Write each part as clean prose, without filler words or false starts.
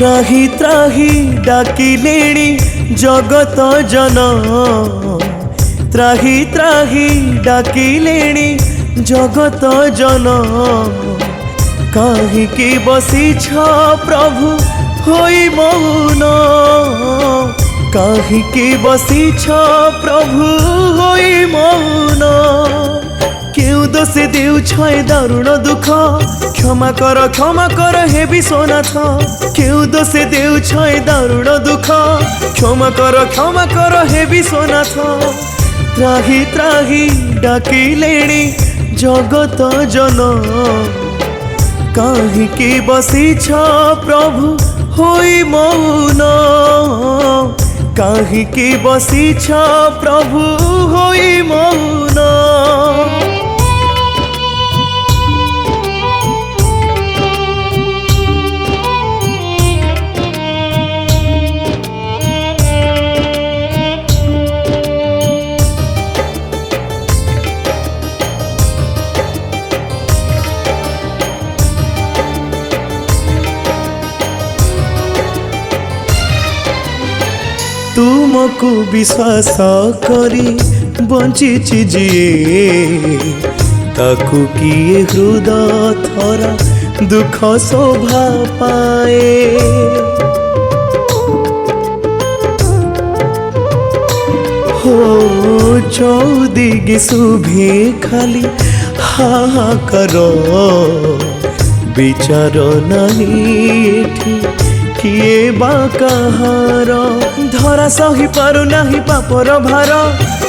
त्राही त्राही डाकिलेणी जगत जन त्राही त्राही डाकिलेणी जगत जन काहिकी बसीछ प्रभु होई मौन काहिकी बसीछ प्रभु होई मौन क्यों दोष देउछ दारुण दुख क्षमा कर हे विश्वनाथ क्यों दोष देउछ दारुण दुख क्षमा कर हे विश्वनाथ त्राही त्राही डाकिलेणी जगत जन काहिकी बसीछ प्रभु होई मौन काहिकी बसीछ प्रभु होई मौन तुमको विश्वास करी बंची जी ताकू किए हृदय थरा दुख शोभा पाए हो चौदिगी शुभे खाली हा करो विचार नहीं किए बा कहार धरा सही पारु नाही पापर भार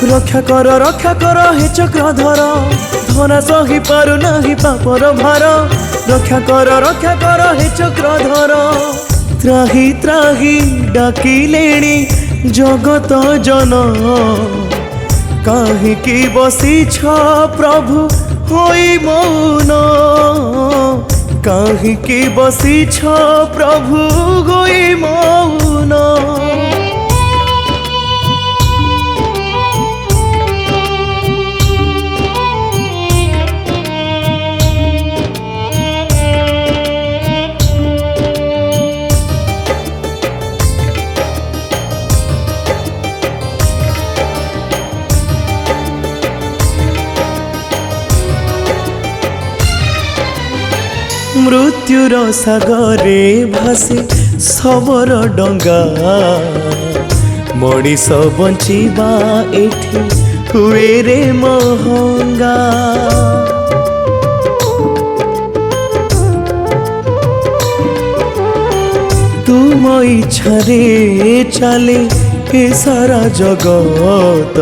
रक्षा कर हे चक्रधर धरा सही पारु नाही पापर भार रक्षा कर हे चक्रधर त्राही त्राही डाकिलेणी जगत जन काहिकी बसीछ प्रभु होई मौन काहिकी बसीछ प्रभु होई मौन मृत्युर सागरे भासे सबर डंगा मनीष बंचिबा एठी हुए रे महंगा तुम इच्छा रे चले हे सारा जगत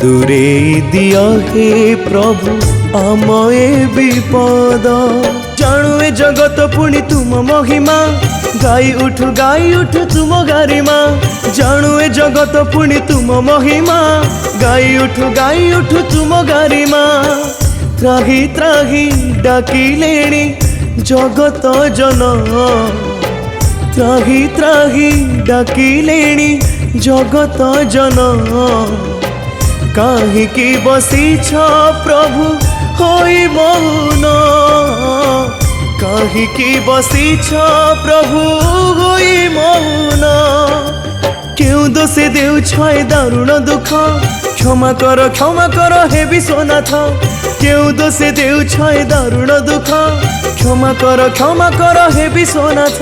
दूरे दिया हे प्रभु आमए विपद जानू ए जगत पुणी तुम महिमा गाई उठ तुम गारिमा जानू ए जगत पुणी तुम महिमा गाई उठ तुम गारिमा त्राही त्राही डाकिलेणी जगत जन त्राही त्राही डाकिलेणी जगत जन काहिकी बसीछ प्रभु होई मौन काहिकी बसीछ प्रभु होई मौन क्यों दोष देउछ दारुण दुख क्षमा कर हे विश्वनाथ क्यों दोष देउछ दारुण दुख क्षमा कर हे विश्वनाथ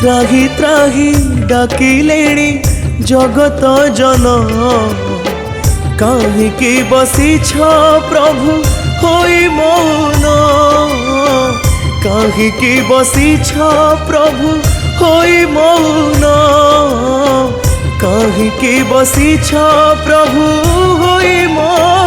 त्राही त्राही डाकिलेणी जगत जन काहिकी बसीछ प्रभु होई मौन काहिकी बसीछ प्रभु होई मौन काहिकी बसीछ प्रभु होई मौन।